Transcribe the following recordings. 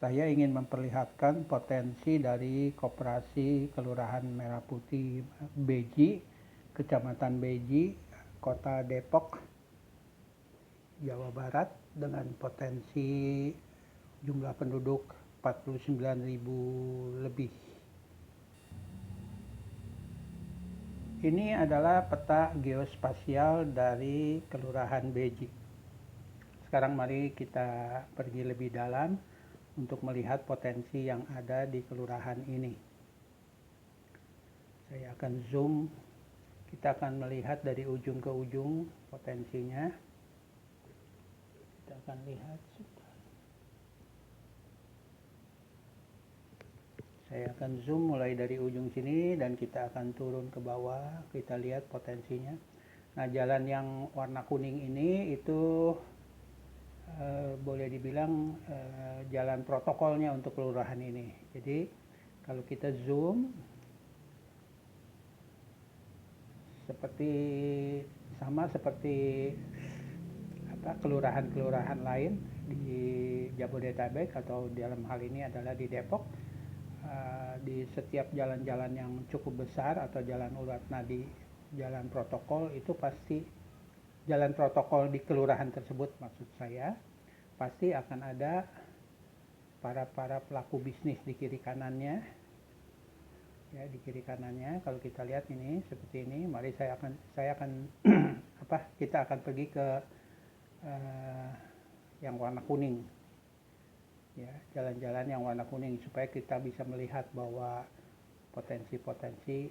Saya ingin memperlihatkan potensi dari Koperasi Kelurahan Merah Putih Beji, Kecamatan Beji, Kota Depok, Jawa Barat, dengan potensi jumlah penduduk 49.000 lebih. Ini adalah peta geospasial dari Kelurahan Beji. Sekarang mari kita pergi lebih dalam untuk melihat potensi yang ada di kelurahan ini. Saya akan zoom, kita akan melihat dari ujung ke ujung potensinya. Kita akan lihat. Saya akan zoom mulai dari ujung sini dan kita akan turun ke bawah, kita lihat potensinya. Nah, jalan yang warna kuning ini itu boleh dibilang jalan protokolnya untuk kelurahan ini. Jadi kalau kita zoom, sama seperti kelurahan-kelurahan lain di Jabodetabek, atau dalam hal ini adalah di Depok. Di setiap jalan-jalan yang cukup besar atau jalan urat nadi, jalan protokol, itu pasti jalan protokol di kelurahan tersebut, maksud saya, pasti akan ada para pelaku bisnis di kiri kanannya. Ya, di kiri kanannya kalau kita lihat ini seperti ini. Mari saya akan kita akan pergi ke yang warna kuning. Ya, jalan-jalan yang warna kuning supaya kita bisa melihat bahwa potensi-potensi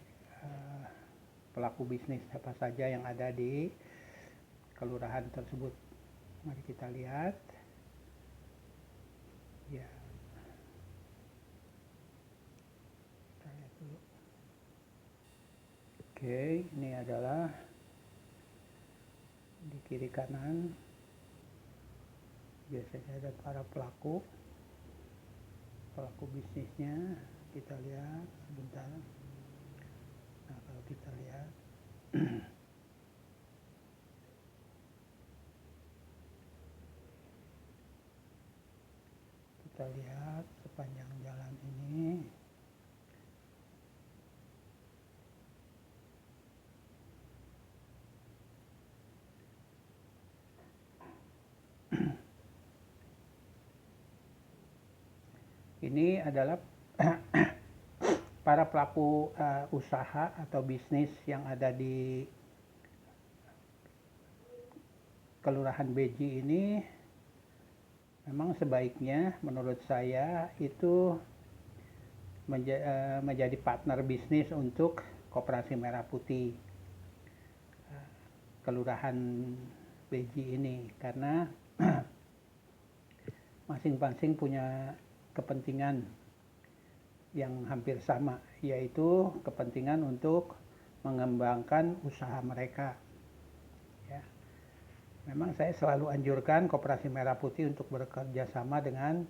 pelaku bisnis apa saja yang ada di kelurahan tersebut. Mari kita lihat. Ya. Kita lihat dulu. Oke, ini adalah di kiri kanan. Biasanya ada para pelaku bisnisnya. Kita lihat sebentar. Nah, kalau kita lihat kita lihat sepanjang jalan ini. Ini adalah para pelaku usaha atau bisnis yang ada di Kelurahan Beji ini. Memang sebaiknya menurut saya itu menjadi partner bisnis untuk Koperasi Merah Putih Kelurahan Beji ini, karena masing-masing punya kepentingan yang hampir sama, yaitu kepentingan untuk mengembangkan usaha mereka. Ya. Memang saya selalu anjurkan Koperasi Merah Putih untuk bekerja sama dengan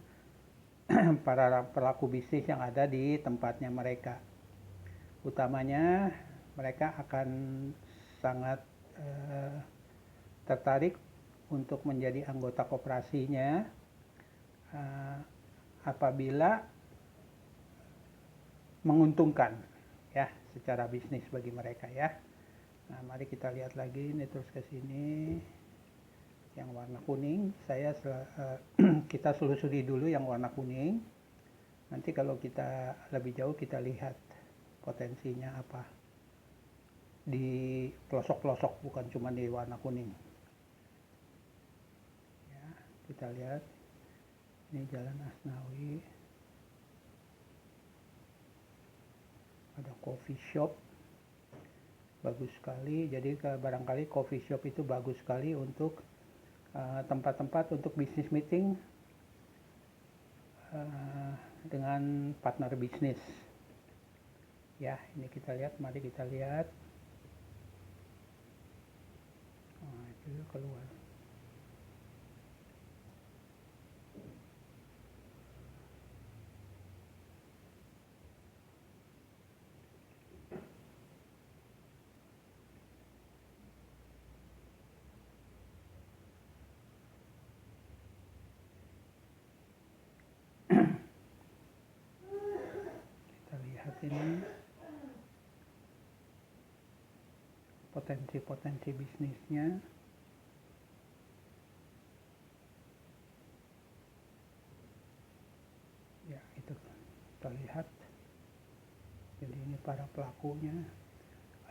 para pelaku bisnis yang ada di tempatnya mereka. Utamanya mereka akan sangat tertarik untuk menjadi anggota koperasinya apabila menguntungkan ya secara bisnis bagi mereka ya. Nah, mari kita lihat lagi ini terus ke sini. Yang warna kuning, kita selusuri dulu yang warna kuning. Nanti kalau kita lebih jauh kita lihat potensinya apa di pelosok-pelosok, bukan cuma di warna kuning. Ya, kita lihat ini Jalan Asnawi, ada coffee shop, bagus sekali. Jadi barangkali coffee shop itu bagus sekali untuk tempat-tempat untuk bisnis meeting dengan partner bisnis. Ya, ini kita lihat, mari kita lihat. Nah, itu keluar. sini potensi-potensi bisnisnya. Ya, itu kita lihat. Jadi ini para pelakunya.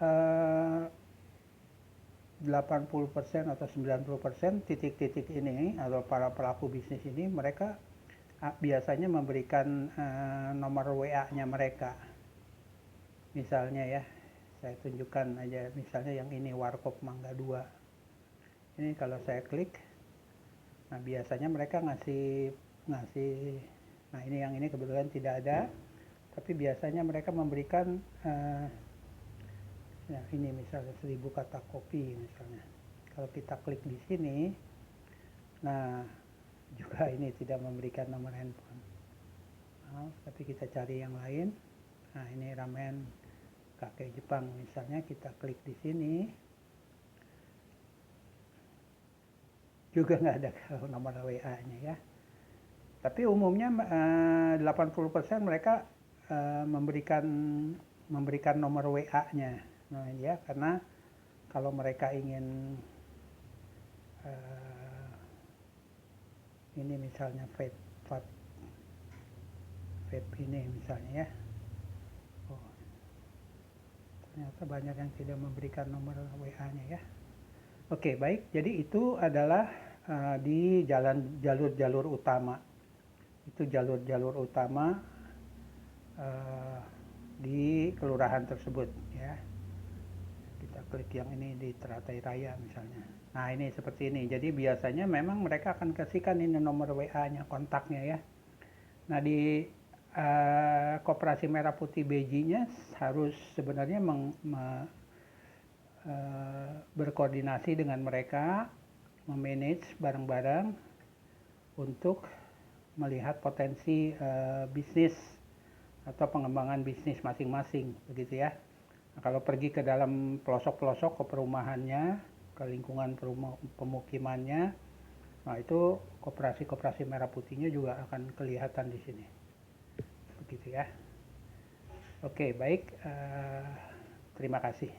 80% atau 90% titik-titik ini atau para pelaku bisnis ini mereka biasanya memberikan nomor WA-nya mereka. Misalnya ya, saya tunjukkan aja misalnya yang ini Warkop Mangga 2. Ini kalau saya klik, nah biasanya mereka ngasih nah ini yang ini kebetulan tidak ada, tapi biasanya mereka memberikan ya ini misalnya 1000 kata kopi misalnya. Kalau kita klik di sini, nah juga ini tidak memberikan nomor handphone. Nah, tapi kita cari yang lain. Nah ini ramen kakek Jepang misalnya, kita klik di sini, juga nggak ada nomor WA-nya ya. Tapi umumnya 80% mereka memberikan nomor WA-nya. Nah ya, karena kalau mereka ingin ini misalnya vape ini misalnya ya, ternyata banyak yang tidak memberikan nomor WA-nya ya. Oke, baik. Jadi itu adalah di jalur-jalur utama. Itu jalur-jalur utama di kelurahan tersebut ya. Kita klik yang ini di Teratai Raya misalnya. Nah ini seperti ini. Jadi biasanya memang mereka akan kasihkan ini nomor WA-nya, kontaknya ya. Nah di Koperasi Merah Putih Bejinya harus sebenarnya berkoordinasi dengan mereka, memanage bareng-bareng untuk melihat potensi bisnis atau pengembangan bisnis masing-masing, begitu ya. Nah, kalau pergi ke dalam pelosok-pelosok ke perumahannya, ke lingkungan pemukimannya, nah itu koperasi Merah Putihnya juga akan kelihatan di sini, begitu ya. Oke, baik. Terima kasih.